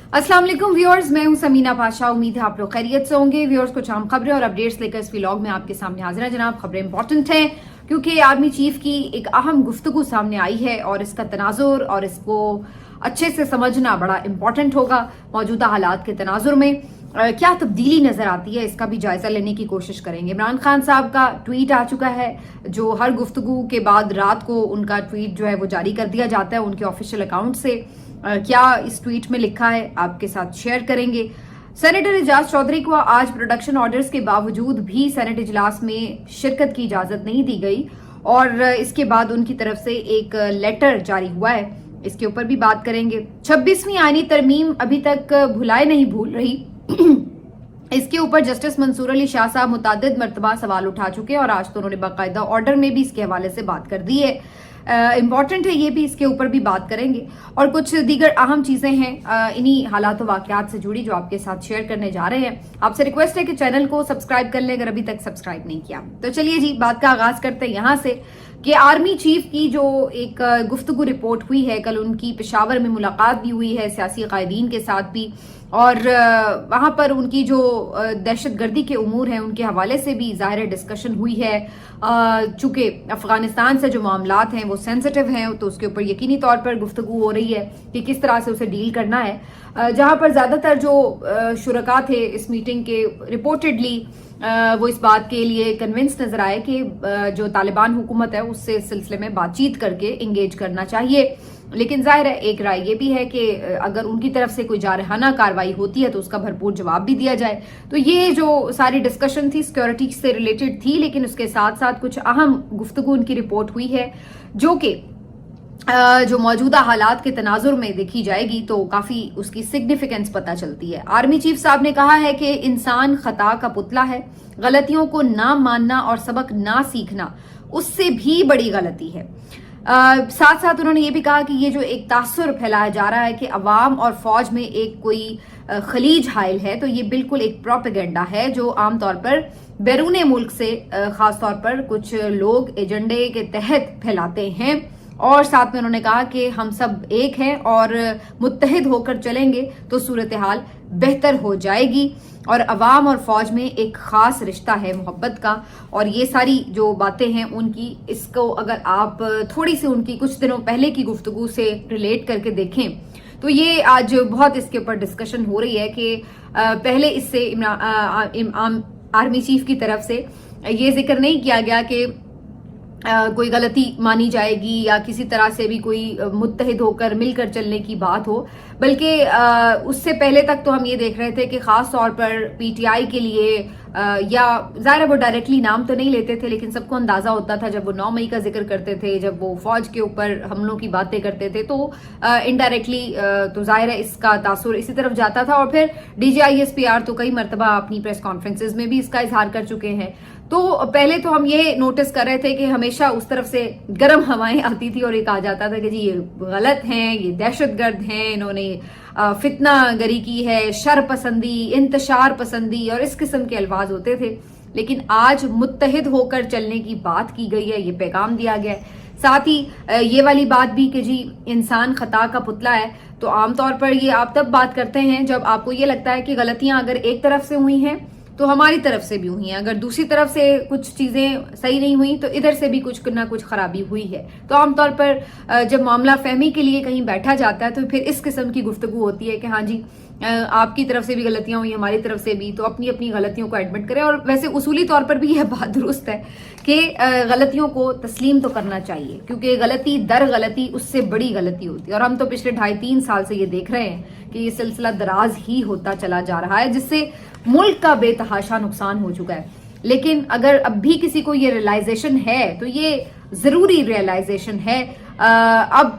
अस्सलाम वालेकुम व्यूअर्स, मैं हूं समीना पाशा। उम्मीद है आप लोग खैरियत से होंगे। व्यूअर्स, कुछ अहम खबरें और अपडेट्स लेकर इस व्लॉग में आपके सामने हाजिर है जनाब। खबरें इंपॉर्टेंट हैं क्योंकि आर्मी चीफ की एक अहम गुफ्तगू सामने आई है और इसका तनाजुर और इसको अच्छे से समझना बड़ा इंपॉर्टेंट होगा। मौजूदा हालात के तनाजुर में क्या तब्दीली नजर आती है, इसका भी जायजा लेने की कोशिश करेंगे। इमरान खान साहब का ट्वीट आ चुका है, जो हर गुफ्तगू के बाद रात को उनका ट्वीट जो है वो जारी कर दिया जाता है उनके ऑफिशियल अकाउंट से। क्या इस ट्वीट में लिखा है आपके साथ शेयर करेंगे। सेनेटर एजाज चौधरी को आज प्रोडक्शन ऑर्डर्स के बावजूद भी सेनेट इजलास में शिरकत की इजाजत नहीं दी गई और इसके बाद उनकी तरफ से एक लेटर जारी हुआ है, इसके ऊपर भी बात करेंगे। 26वीं आईनी तरमीम अभी तक भुलाए नहीं भूल रही। इसके ऊपर जस्टिस मंसूर अली शाह साहब मुतादिद मरतबा सवाल उठा चुके हैं और आज तो उन्होंने बाकायदा ऑर्डर में भी इसके हवाले से बात कर दी है। इम्पॉर्टेंट है ये भी, इसके ऊपर भी बात करेंगे और कुछ दीगर अहम चीजें हैं इन्हीं हालात वाकयात से जुड़ी जो आपके साथ शेयर करने जा रहे हैं। आपसे रिक्वेस्ट है कि चैनल को सब्सक्राइब कर लें अगर अभी तक सब्सक्राइब नहीं किया। तो चलिए जी, बात का आगाज करते हैं यहाँ से कि आर्मी चीफ की जो एक गुफ्तगू रिपोर्ट हुई है, कल उनकी पेशावर में मुलाकात भी हुई है सियासी कायदीन के साथ भी, और वहां पर उनकी जो दहशतगर्दी के उमूर हैं उनके हवाले से भी ज़ाहिर डिस्कशन हुई है। चूंकि अफगानिस्तान से जो मामलात हैं वो सेंसिटिव हैं तो उसके ऊपर यकीनी तौर पर गुफ्तगू हो रही है कि किस तरह से उसे डील करना है। जहां पर ज़्यादातर जो शुरका थे इस मीटिंग के, रिपोर्टेडली वो इस बात के लिए कन्विंस नजर आए कि जो तालिबान हुकूमत है उससे इस सिलसिले में बातचीत करके इंगेज करना चाहिए। लेकिन जाहिर है एक राय ये भी है कि अगर उनकी तरफ से कोई जारहाना कार्रवाई होती है तो उसका भरपूर जवाब भी दिया जाए। तो ये जो सारी डिस्कशन थी सिक्योरिटी से रिलेटेड थी, लेकिन उसके साथ साथ कुछ अहम गुफ्तगू उनकी रिपोर्ट हुई है जो कि जो मौजूदा हालात के तनाजुर में देखी जाएगी तो काफी उसकी सिग्निफिकेंस पता चलती है। आर्मी चीफ साहब ने कहा है कि इंसान खता का पुतला है, गलतियों को ना मानना और सबक ना सीखना उससे भी बड़ी गलती है। साथ साथ उन्होंने ये भी कहा कि ये जो एक तासुर फैलाया जा रहा है कि अवाम और फौज में एक कोई खलीज हाइल है, तो ये बिल्कुल एक प्रोपेगेंडा है जो आमतौर पर बैरूने मुल्क से खास तौर पर कुछ लोग एजेंडे के तहत फैलाते हैं। और साथ में उन्होंने कहा कि हम सब एक हैं और मुत्तहिद होकर चलेंगे तो सूरत हाल बेहतर हो जाएगी और अवाम और फौज में एक खास रिश्ता है मोहब्बत का। और ये सारी जो बातें हैं उनकी, इसको अगर आप थोड़ी सी उनकी कुछ दिनों पहले की गुफ्तगू से रिलेट करके देखें तो ये आज बहुत इसके ऊपर डिस्कशन हो रही है कि पहले इससे आर्मी चीफ की तरफ से ये जिक्र नहीं किया गया कि कोई गलती मानी जाएगी या किसी तरह से भी कोई मुत्तहिद होकर मिलकर चलने की बात हो, बल्कि उससे पहले तक तो हम ये देख रहे थे कि खास तौर पर पीटीआई के लिए या ज़ाहिर वो डायरेक्टली नाम तो नहीं लेते थे लेकिन सबको अंदाजा होता था जब वो 9 मई का जिक्र करते थे, जब वो फौज के ऊपर हमलों की बातें करते थे तो इनडायरेक्टली तो जाहिर है इसका तासुर इसी तरफ जाता था। और फिर DGISPR तो कई मरतबा अपनी प्रेस कॉन्फ्रेंसेज में भी इसका इजहार कर चुके हैं। तो पहले तो हम ये नोटिस कर रहे थे कि हमेशा उस तरफ से गर्म हवाएं आती थी और ये कहा जाता था कि जी ये गलत हैं, ये दहशतगर्द हैं, इन्होंने फितना गरी की है, शर पसंदी, इंतशार पसंदी और इस किस्म के अल्फाज होते थे। लेकिन आज मुत्तहिद होकर चलने की बात की गई है, ये पैगाम दिया गया है। साथ ही ये वाली बात भी कि जी इंसान खता का पुतला है, तो आमतौर पर ये आप तब बात करते हैं जब आपको ये लगता है कि गलतियां अगर एक तरफ से हुई हैं तो हमारी तरफ से भी हुई हैं, अगर दूसरी तरफ से कुछ चीजें सही नहीं हुई तो इधर से भी कुछ ना कुछ खराबी हुई है। तो आमतौर पर जब मामला फहमी के लिए कहीं बैठा जाता है तो फिर इस किस्म की गुफ्तगू होती है कि हाँ जी आपकी तरफ से भी गलतियां हुई, हमारी तरफ से भी, तो अपनी अपनी गलतियों को एडमिट करें। और वैसे उसूली तौर पर भी यह बात दुरुस्त है कि गलतियों को तस्लीम तो करना चाहिए क्योंकि गलती दर गलती उससे बड़ी गलती होती है। और हम तो पिछले 2.5-3 साल से ये देख रहे हैं कि ये सिलसिला दराज ही होता चला जा रहा है जिससे मुल्क का बेतहाशा नुकसान हो चुका है। लेकिन अगर अब भी किसी को ये रियलाइजेशन है तो ये जरूरी रियलाइजेशन है। अब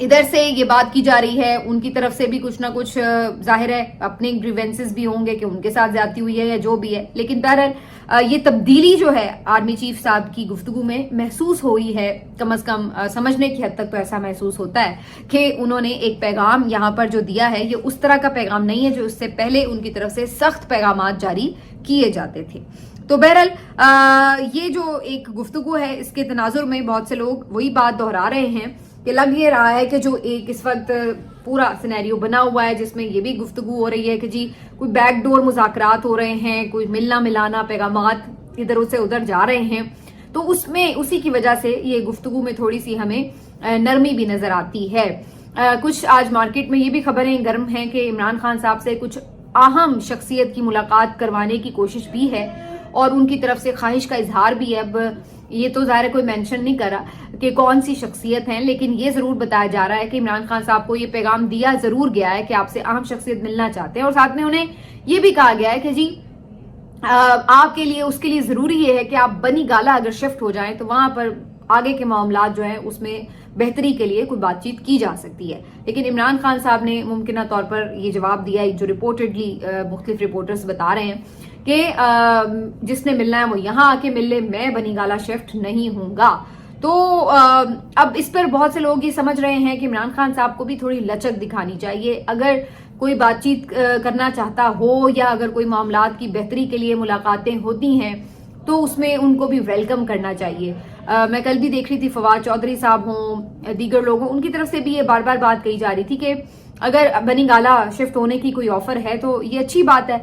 इधर से ये बात की जा रही है, उनकी तरफ से भी कुछ ना कुछ जाहिर है अपने ग्रीवेंसेस भी होंगे कि उनके साथ ज्यादती हुई है या जो भी है। लेकिन बहरहाल ये तब्दीली जो है आर्मी चीफ साहब की गुफ्तगू में महसूस हुई है, कम अज कम समझने की हद तक तो ऐसा महसूस होता है कि उन्होंने एक पैगाम यहाँ पर जो दिया है ये उस तरह का पैगाम नहीं है जो उससे पहले उनकी तरफ से सख्त पैगाम जारी किए जाते थे। तो बहरहाल ये जो एक गुफ्तगू है इसके तनाजुर में बहुत से लोग वही बात दोहरा रहे हैं कि लग ये रहा है कि जो एक इस वक्त पूरा सिनेरियो बना हुआ है जिसमें ये भी गुफ्तगू हो रही है कि जी कोई बैकडोर मुज़ाकरात हो रहे हैं, कोई मिलना मिलाना, पैगामात इधर से उधर जा रहे हैं। तो उसमें उसी की वजह से ये गुफ्तगू में थोड़ी सी हमें नरमी भी नजर आती है। कुछ आज मार्केट में ये भी खबरें गर्म हैं कि इमरान खान साहब से कुछ अहम शख्सियत की मुलाकात करवाने की कोशिश भी है और उनकी तरफ से ख्वाहिश का इजहार भी है। अब ये तो ज़ाहिर कोई मेंशन नहीं करा कि कौन सी शख्सियत है, लेकिन ये जरूर बताया जा रहा है कि इमरान खान साहब को ये पैगाम दिया जरूर गया है कि आपसे अहम शख्सियत मिलना चाहते हैं। और साथ में उन्हें ये भी कहा गया है कि जी आपके लिए उसके लिए जरूरी ये है कि आप बनी गाला अगर शिफ्ट हो जाएं तो वहां पर आगे के मामलात जो हैं उसमें बेहतरी के लिए कोई बातचीत की जा सकती है। लेकिन इमरान खान साहब ने मुमकिन तौर पर ये जवाब दिया है, जो रिपोर्टेडली मुख्तलिफ रिपोर्टर्स बता रहे हैं कि जिसने मिलना है वो यहाँ आके मिल ले, मैं बनी गाला शिफ्ट नहीं हूंगा। तो अब इस पर बहुत से लोग ये समझ रहे हैं कि इमरान खान साहब को भी थोड़ी लचक दिखानी चाहिए। अगर कोई बातचीत करना चाहता हो या अगर कोई मामलात की बेहतरी के लिए मुलाकातें होती हैं तो उसमें उनको भी वेलकम करना चाहिए। मैं कल भी देख रही थी, फवाद चौधरी साहब हों, दीगर लोग हों, उनकी तरफ से भी ये बार बार बात कही जा रही थी कि अगर बनी गाला शिफ्ट होने की कोई ऑफर है तो ये अच्छी बात है,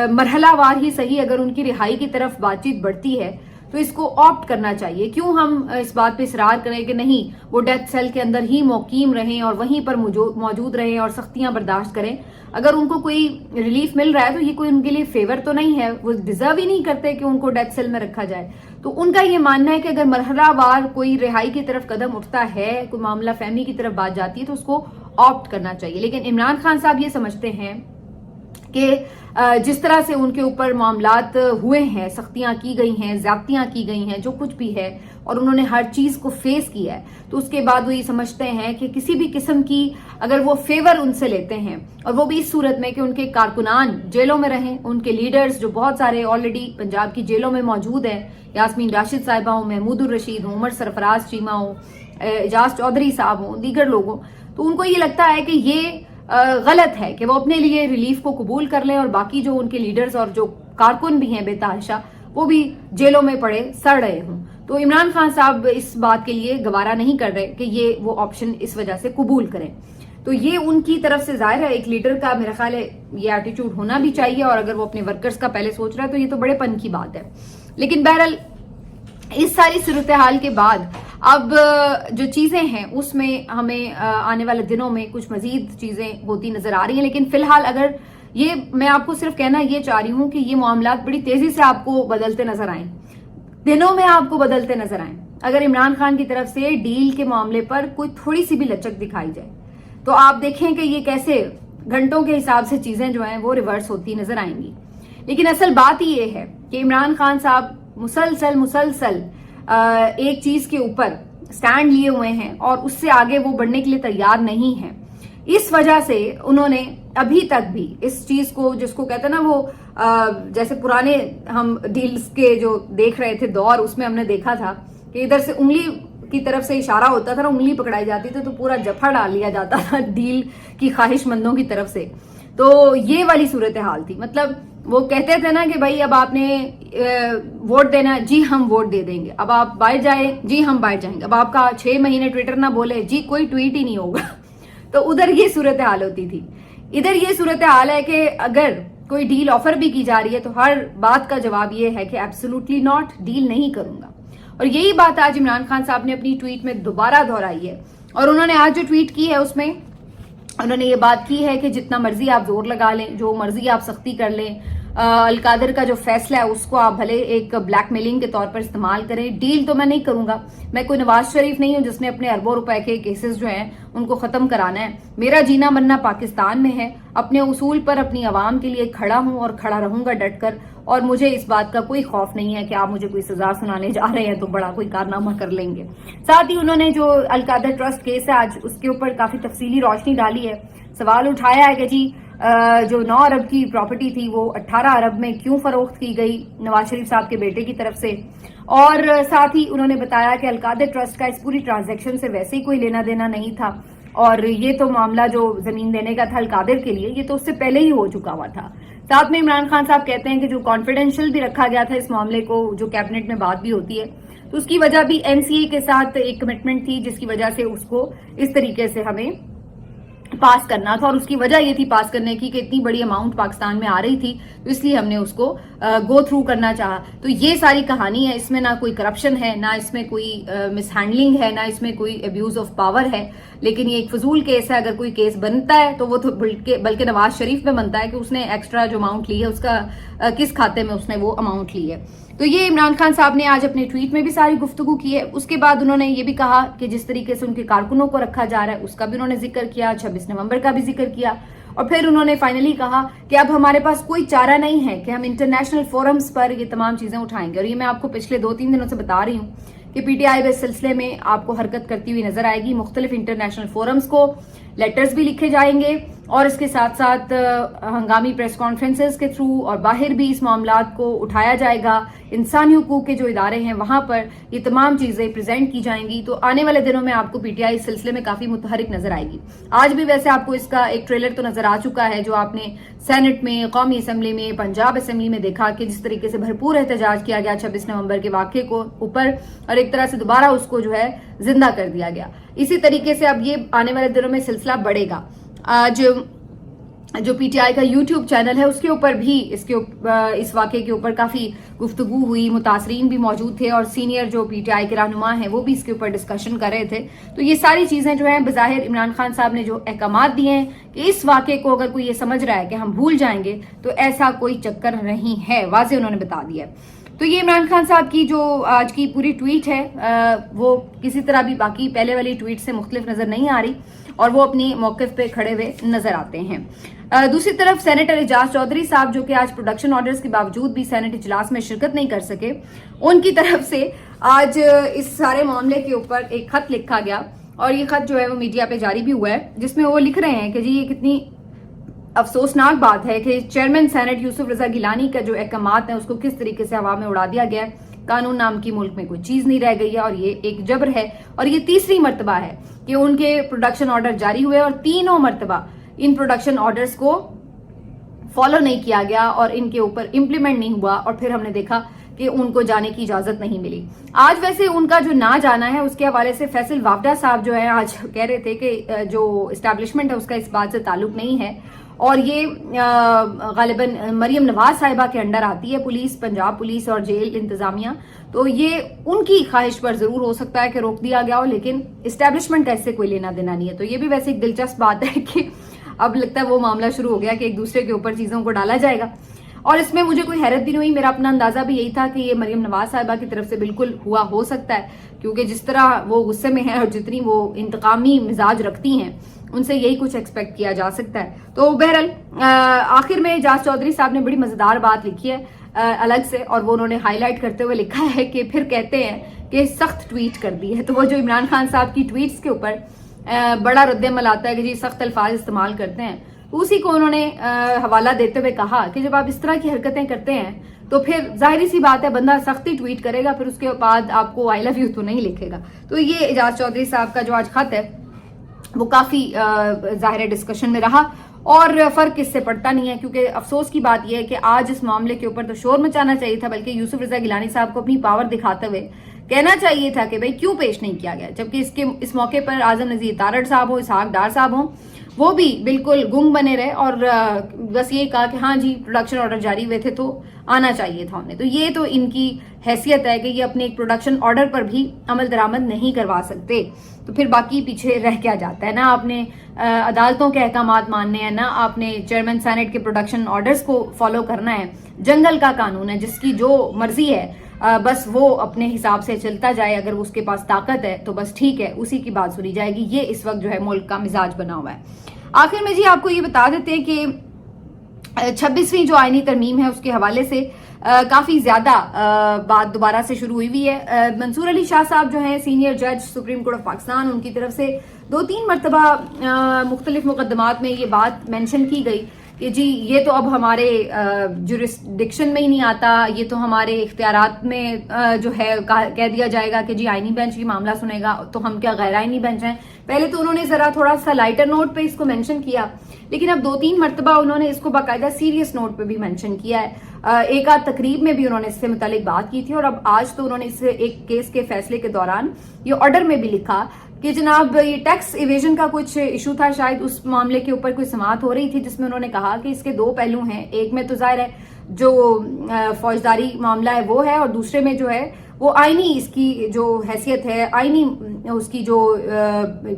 मरहलावार ही सही, अगर उनकी रिहाई की तरफ बातचीत बढ़ती है तो इसको ऑप्ट करना चाहिए। क्यों हम इस बात पे इसरार करें कि नहीं वो डेथ सेल के अंदर ही मुकीम रहें और वहीं पर मौजूद रहें और सख्तियां बर्दाश्त करें। अगर उनको कोई रिलीफ मिल रहा है तो ये कोई उनके लिए फेवर तो नहीं है, वो डिजर्व ही नहीं करते कि उनको डेथ सेल में रखा जाए। तो उनका ये मानना है कि अगर मरहलावार कोई रिहाई की तरफ कदम उठता है, कोई मामला फहमी की तरफ बात जाती है तो उसको ऑप्ट करना चाहिए। लेकिन इमरान खान साहब ये समझते हैं कि जिस तरह से उनके ऊपर मामलात हुए हैं, सख्तियां की गई हैं, ज्यादतियां की गई हैं, जो कुछ भी है, और उन्होंने हर चीज को फेस किया है, तो उसके बाद वो ये समझते हैं कि किसी भी किस्म की अगर वो फेवर उनसे लेते हैं, और वो भी इस सूरत में कि उनके कारकुनान जेलों में रहें, उनके लीडर्स जो बहुत सारे ऑलरेडी पंजाब की जेलों में मौजूद हैं, यास्मीन राशिद साहिबा हो, महमूदुर रशीद हो, उमर सरफराज चीमा हो, एजाज चौधरी साहब हो, दीगर लोग हो, तो उनको ये लगता है कि ये गलत है कि वो अपने लिए रिलीफ को कबूल कर लें और बाकी जो उनके लीडर्स और जो कारकुन भी हैं बेतहाशा वो भी जेलों में पड़े सड़ रहे हों। तो इमरान खान साहब इस बात के लिए गवारा नहीं कर रहे कि ये वो ऑप्शन इस वजह से कबूल करें। तो ये उनकी तरफ से जाहिर है एक लीडर का मेरा ख्याल है ये एटीट्यूड होना भी चाहिए, और अगर वो अपने वर्कर्स का पहले सोच रहा है तो ये तो बड़ेपन की बात है। लेकिन बहरहाल इस सारी सूरत हाल के बाद अब जो चीजें हैं उसमें हमें आने वाले दिनों में कुछ मजीद चीजें होती नजर आ रही हैं। लेकिन फिलहाल अगर ये मैं आपको सिर्फ कहना ये चाह रही हूं कि ये मामलात बड़ी तेजी से आपको बदलते नजर आए, दिनों में आपको बदलते नजर आए। अगर इमरान खान की तरफ से डील के मामले पर कोई थोड़ी सी भी लचक दिखाई जाए तो आप देखें कि ये कैसे घंटों के हिसाब से चीजें जो हैं वो रिवर्स होती नजर आएंगी। लेकिन असल बात ये है कि इमरान खान साहब मुसलसल एक चीज के ऊपर स्टैंड लिए हुए हैं और उससे आगे वो बढ़ने के लिए तैयार नहीं है। इस वजह से उन्होंने अभी तक भी इस चीज को, जिसको कहते हैं ना वो जैसे पुराने हम डील्स के जो देख रहे थे दौर, उसमें हमने देखा था कि इधर से उंगली की तरफ से इशारा होता था ना, उंगली पकड़ाई जाती थी तो पूरा जफा डाल लिया जाता था डील की ख्वाहिशमंदों की तरफ से। तो ये वाली सूरत हाल थी। मतलब वो कहते थे ना कि भाई अब आपने वोट देना, जी हम वोट दे देंगे। अब आप बाहर जाए, जी हम बाहर जाएंगे। अब आपका 6 महीने ट्विटर ना बोले, जी कोई ट्वीट ही नहीं होगा। तो उधर ये सूरत हाल होती थी। इधर ये सूरत हाल है कि अगर कोई डील ऑफर भी की जा रही है तो हर बात का जवाब ये है कि एब्सोल्युटली नॉट, डील नहीं करूंगा। और यही बात आज इमरान खान साहब ने अपनी ट्वीट में दोबारा दोहराई है। और उन्होंने आज जो ट्वीट की है उसमें उन्होंने ये बात की है कि जितना मर्जी आप जोर लगा लें, जो मर्जी आप सख्ती कर लें, अलकादर का जो फैसला है उसको आप भले एक ब्लैकमेलिंग के तौर पर इस्तेमाल करें, डील तो मैं नहीं करूंगा। मैं कोई नवाज शरीफ नहीं हूं जिसने अपने अरबों रुपए के केसेस जो हैं उनको खत्म कराना है। मेरा जीना मरना पाकिस्तान में है, अपने उसूल पर अपनी आवाम के लिए खड़ा हूं और खड़ा रहूंगा डट कर। और मुझे इस बात का कोई खौफ नहीं है कि आप मुझे कोई सजा सुनाने जा रहे हैं तो बड़ा कोई कारनामा कर लेंगे। साथ ही उन्होंने जो अलकादर ट्रस्ट केस है आज उसके ऊपर काफी तफसीली रोशनी डाली है। सवाल उठाया है कि जी जो 9 अरब की प्रॉपर्टी थी वो 18 अरब में क्यों फरोख्त की गई नवाज शरीफ साहब के बेटे की तरफ से। और साथ ही उन्होंने बताया कि अलकादर ट्रस्ट का इस पूरी ट्रांजैक्शन से वैसे ही कोई लेना देना नहीं था, और ये तो मामला जो जमीन देने का था अलकादर के लिए, ये तो उससे पहले ही हो चुका हुआ था। साथ में इमरान खान साहब कहते हैं कि जो कॉन्फिडेंशियल भी रखा गया था इस मामले को, जो कैबिनेट में बात भी होती है, तो उसकी वजह भी एनसीए के साथ एक कमिटमेंट थी जिसकी वजह से उसको इस तरीके से हमें पास करना था, और उसकी वजह ये थी पास करने की कि इतनी बड़ी अमाउंट पाकिस्तान में आ रही थी, तो इसलिए हमने उसको गो थ्रू करना चाहा। तो ये सारी कहानी है, इसमें ना कोई करप्शन है, ना इसमें कोई मिसहैंडलिंग है, ना इसमें कोई अब्यूज ऑफ पावर है, लेकिन ये एक फजूल केस है। अगर कोई केस बनता है तो वो तो बल्कि नवाज शरीफ में बनता है कि उसने एक्स्ट्रा जो अमाउंट ली है उसका किस खाते में उसने वो अमाउंट ली है। तो ये इमरान खान साहब ने आज अपने ट्वीट में भी सारी गुफ्तगू की है। उसके बाद उन्होंने ये भी कहा कि जिस तरीके से उनके कारकुनों को रखा जा रहा है उसका भी उन्होंने जिक्र किया, 26 नवंबर का भी जिक्र किया, और फिर उन्होंने फाइनली कहा कि अब हमारे पास कोई चारा नहीं है कि हम इंटरनेशनल फोरम्स पर ये तमाम चीजें उठाएंगे। और ये मैं आपको पिछले 2-3 दिनों से बता रही हूँ कि पीटीआई इस सिलसिले में आपको हरकत करती हुई नजर आएगी। मुख्तलिफ इंटरनेशनल फोरम्स को लेटर्स भी लिखे जाएंगे, और इसके साथ साथ हंगामी प्रेस कॉन्फ्रेंसेस के थ्रू और बाहर भी इस मामलात को उठाया जाएगा। इंसानी हुकूक के जो इदारे हैं वहां पर ये तमाम चीजें प्रेजेंट की जाएंगी। तो आने वाले दिनों में आपको पीटीआई इस सिलसिले में काफी मुतहरिक नजर आएगी। आज भी वैसे आपको इसका एक ट्रेलर तो नजर आ चुका है, जो आपने सेनेट में, कौमी असम्बली में, पंजाब असम्बली में देखा कि जिस तरीके से भरपूर एहतजाज किया गया 26 नवंबर के वाक़े को ऊपर, और एक तरह से दोबारा उसको जो है जिंदा कर दिया गया। इसी तरीके से अब ये आने वाले दिनों में सिलसिला बढ़ेगा। आज जो पीटीआई का यूट्यूब चैनल है उसके ऊपर भी इस वाक़े के ऊपर काफी गुफ्तगू हुई, मुतासरीन भी मौजूद थे, और सीनियर जो पीटीआई के रहनुमा हैं वो भी इसके ऊपर डिस्कशन कर रहे थे। तो ये सारी चीजें जो हैं, बज़ाहिर इमरान खान साहब ने जो अहकामात दिए हैं कि इस वाक़े को अगर कोई ये समझ रहा है कि हम भूल जाएंगे, तो ऐसा कोई चक्कर नहीं है, वाज़े उन्होंने बता दिया। तो ये इमरान खान साहब की जो आज की पूरी ट्वीट है वो किसी तरह भी बाकी पहले वाली ट्वीट से मुख्तलिफ नजर नहीं आ रही, और वो अपनी मौक़िफ़ पे खड़े हुए नजर आते हैं। दूसरी तरफ सेनेटर एजाज चौधरी साहब, जो कि आज प्रोडक्शन ऑर्डर्स के बावजूद भी सेनेट इजलास में शिरकत नहीं कर सके, उनकी तरफ से आज इस सारे मामले के ऊपर एक खत लिखा गया, और ये खत जो है वो मीडिया पे जारी भी हुआ है, जिसमें वो लिख रहे हैं कि जी ये कितनी अफसोसनाक बात है कि चेयरमैन सेनेट यूसुफ रजा गिलानी का जो अहकामात है उसको किस तरीके से हवा में उड़ा दिया गया है। कानून नाम की मुल्क में कोई चीज नहीं रह गई है, और ये एक जबर है, और ये तीसरी मर्तबा है कि उनके प्रोडक्शन ऑर्डर जारी हुए और तीनों मर्तबा इन प्रोडक्शन ऑर्डर्स को फॉलो नहीं किया गया और इनके ऊपर इम्प्लीमेंट नहीं हुआ, और फिर हमने देखा कि उनको जाने की इजाजत नहीं मिली। आज वैसे उनका जो ना जाना है उसके हवाले से फैसल वावडा साहब जो है आज कह रहे थे कि जो इस्टेब्लिशमेंट है उसका इस बात से ताल्लुक नहीं है, और ये गालिबन मरियम नवाज साहिबा के अंडर आती है पुलिस, पंजाब पुलिस और जेल इंतजामिया। तो ये उनकी ख्वाहिश पर जरूर हो सकता है कि रोक दिया गया हो, लेकिन इस्टेब्लिशमेंट का इससे कोई लेना देना नहीं है। तो ये भी वैसे एक दिलचस्प बात है कि अब लगता है वो मामला शुरू हो गया कि एक दूसरे के ऊपर चीजों को डाला जाएगा, और इसमें मुझे कोई हैरत भी नहीं हुई। मेरा अपना अंदाजा भी यही था कि ये मरियम नवाज साहिबा की तरफ से बिल्कुल हुआ हो सकता है, क्योंकि जिस तरह वो गुस्से में है और जितनी वो इंतकामी मिजाज रखती हैं, उनसे यही कुछ एक्सपेक्ट किया जा सकता है। तो बहरहाल आखिर में एजाज चौधरी साहब ने बड़ी मजेदार बात लिखी है अलग से, और वो उन्होंने हाईलाइट करते हुए लिखा है कि फिर कहते हैं कि सख्त ट्वीट कर दी है। तो वो जो इमरान खान साहब की ट्वीट्स के ऊपर बड़ा रद्द-ए-अमल आता है कि जी सख्त अल्फाज इस्तेमाल करते हैं, उसी को उन्होंने हवाला देते हुए कहा कि जब आप इस तरह की हरकतें करते हैं तो फिर जाहिर सी बात है बंदा सख्ती ट्वीट करेगा, फिर उसके बाद आपको आई लव यू तो नहीं लिखेगा। तो ये एजाज चौधरी साहब का जो आज खत है वो काफी जाहिर डिस्कशन में रहा, और फर्क इससे पड़ता नहीं है, क्योंकि अफसोस की बात यह है कि आज इस मामले के ऊपर तो शोर मचाना चाहिए था, बल्कि यूसुफ रजा गिलानी साहब को अपनी पावर दिखाते हुए कहना चाहिए था कि भाई क्यों पेश नहीं किया गया, जबकि इस मौके पर आजम नजीर तारड़ साहब हो, इसहाक डार साहब हो, वो भी बिल्कुल गुंग बने रहे और बस ये कहा कि हाँ जी प्रोडक्शन ऑर्डर जारी हुए थे तो आना चाहिए था उन्हें। तो ये तो इनकी हैसियत है कि ये अपने एक प्रोडक्शन ऑर्डर पर भी अमल दरामद नहीं करवा सकते, तो फिर बाकी पीछे रह क्या जाता है। ना आपने अदालतों के अहकामात मानने हैं, ना आपने चेयरमैन सेनेट के प्रोडक्शन ऑर्डर्स को फॉलो करना है। जंगल का कानून है, जिसकी जो मर्जी है बस वो अपने हिसाब से चलता जाए, अगर उसके पास ताकत है तो बस ठीक है, उसी की बात सुनी जाएगी। ये इस वक्त जो है मुल्क का मिजाज बना हुआ है। आखिर में जी आपको ये बता देते हैं कि 26वीं जो आईनी तरमीम है उसके हवाले से काफी ज्यादा बात दोबारा से शुरू हुई है। मंसूर अली शाह साहब जो हैं सीनियर जज सुप्रीम कोर्ट ऑफ पाकिस्तान, उनकी तरफ से 2-3 मरतबा मुख्तलिफ मुकदमात में ये बात मेंशन की गई कि जी ये तो अब हमारे जुरिस्डिक्शन में ही नहीं आता, ये तो हमारे इख्तियारात में जो है कह दिया जाएगा कि जी आईनी बेंच ही मामला सुनेगा, तो हम क्या गैर आईनी बेंच हैं। पहले तो उन्होंने जरा थोड़ा सा लाइटर नोट पे इसको मेंशन किया, लेकिन अब 2-3 मरतबा उन्होंने इसको बाकायदा सीरियस नोट पे भी मेंशन किया है। एक आध तकरीब में भी उन्होंने इससे मुतालिक बात की थी, और अब आज तो उन्होंने इस एक केस के फैसले के दौरान ये ऑर्डर में भी लिखा کہ جناب یہ ٹیکس ایویژن کا کچھ ایشو تھا، شاید اس معاملے کے اوپر کوئی سماعت ہو رہی تھی جس میں انہوں نے کہا کہ اس کے دو پہلو ہیں، ایک میں تو ظاہر ہے جو فوجداری معاملہ ہے وہ ہے، اور دوسرے میں جو ہے وہ آئینی اس کی جو حیثیت ہے، آئینی اس کی جو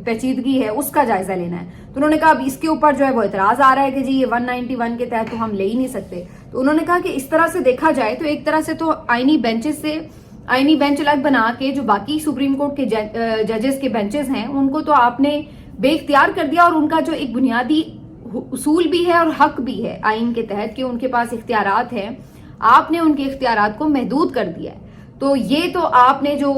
پیچیدگی ہے اس کا جائزہ لینا ہے۔ تو انہوں نے کہا اب اس کے اوپر جو ہے وہ اعتراض آ رہا ہے کہ جی یہ 191 کے تحت تو ہم لے ہی نہیں سکتے۔ تو انہوں نے کہا کہ اس طرح سے دیکھا جائے تو ایک طرح سے تو آئینی بینچز سے آئینی بینچ الگ بنا کے جو باقی سپریم کورٹ کے ججز کے بینچز ہیں ان کو تو آپ نے بے اختیار کر دیا، اور ان کا جو ایک بنیادی اصول بھی ہے اور حق بھی ہے آئین کے تحت کہ ان کے پاس اختیارات ہیں، آپ نے ان کے اختیارات کو محدود کر دیا ہے۔ تو یہ تو آپ نے جو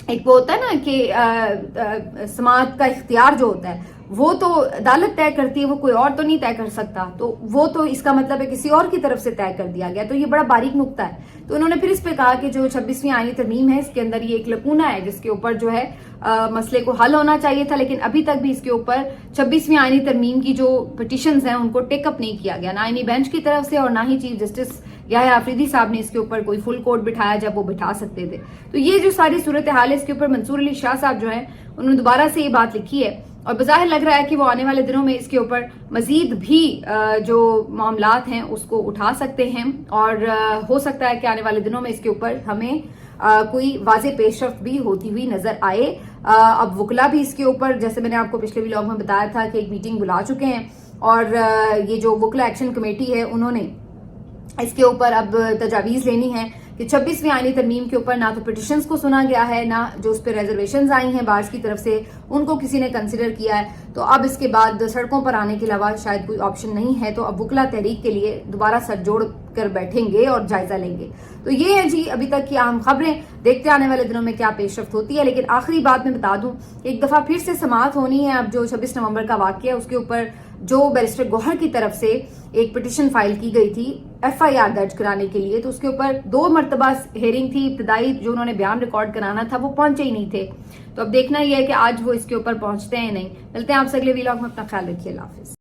ایک وہ ہوتا ہے نا کہ سماعت کا اختیار جو ہوتا ہے وہ تو عدالت طے کرتی ہے، وہ کوئی اور تو نہیں طے کر سکتا، تو وہ تو اس کا مطلب ہے کسی اور کی طرف سے طے کر دیا گیا۔ تو یہ بڑا باریک نقطہ ہے۔ تو انہوں نے پھر اس پہ کہا کہ جو 26ویں آئینی ترمیم ہے اس کے اندر یہ ایک لکونہ ہے جس کے اوپر جو ہے مسئلے کو حل ہونا چاہیے تھا، لیکن ابھی تک بھی اس کے اوپر 26ویں آئینی ترمیم کی جو پٹیشنز ہیں ان کو ٹیک اپ نہیں کیا گیا، نہ آئینی بینچ کی طرف سے اور نہ ہی چیف جسٹس یحییٰ آفریدی صاحب نے اس کے اوپر کوئی فل کورٹ بٹھایا جب وہ بٹھا سکتے تھے۔ تو یہ جو ساری صورتحال ہے اس کے اوپر منصور علی شاہ صاحب جو ہیں انہوں نے دوبارہ سے یہ بات لکھی ہے، اور بظاہر لگ رہا ہے کہ وہ آنے والے دنوں میں اس کے اوپر مزید بھی جو معاملات ہیں اس کو اٹھا سکتے ہیں، اور ہو سکتا ہے کہ آنے والے دنوں میں اس کے اوپر ہمیں کوئی واضح پیش رفت بھی ہوتی ہوئی نظر آئے۔ اب وکلا بھی اس کے اوپر، جیسے میں نے آپ کو پچھلے ویلاگ میں بتایا تھا کہ ایک میٹنگ بلا چکے ہیں، اور یہ جو وکلا ایکشن کمیٹی ہے انہوں نے اس کے اوپر اب تجاویز لینی ہے کہ 26ویں آئینی ترمیم کے اوپر نہ تو پٹیشنز کو سنا گیا ہے، نہ جو اس پہ ریزرویشنز آئی ہیں بارز کی طرف سے ان کو کسی نے کنسیڈر کیا ہے۔ تو اب اس کے بعد سڑکوں پر آنے کے علاوہ شاید کوئی آپشن نہیں ہے، تو اب وکلا تحریک کے لیے دوبارہ سر جوڑ کر بیٹھیں گے اور جائزہ لیں گے۔ تو یہ ہے جی ابھی تک کی اہم خبریں، دیکھتے آنے والے دنوں میں کیا پیش رفت ہوتی ہے۔ لیکن آخری بات میں بتا دوں کہ ایک دفعہ پھر سے سماعت ہونی ہے اب جو 26 نومبر کا واقعہ ہے اس کے اوپر جو بیرسٹر گوہر کی طرف سے ایک پٹیشن فائل کی گئی تھی FIR درج کرانے کے لیے، تو اس کے اوپر 2 مرتبہ ہیئرنگ تھی، ابتدائی جو انہوں نے بیان ریکارڈ کرانا تھا وہ پہنچے ہی نہیں تھے۔ تو اب دیکھنا یہ ہے کہ آج وہ اس کے اوپر پہنچتے ہیں نہیں۔ ملتے ہیں آپ سے اگلے ویلاگ میں، اپنا خیال رکھیے، اللہ حافظ۔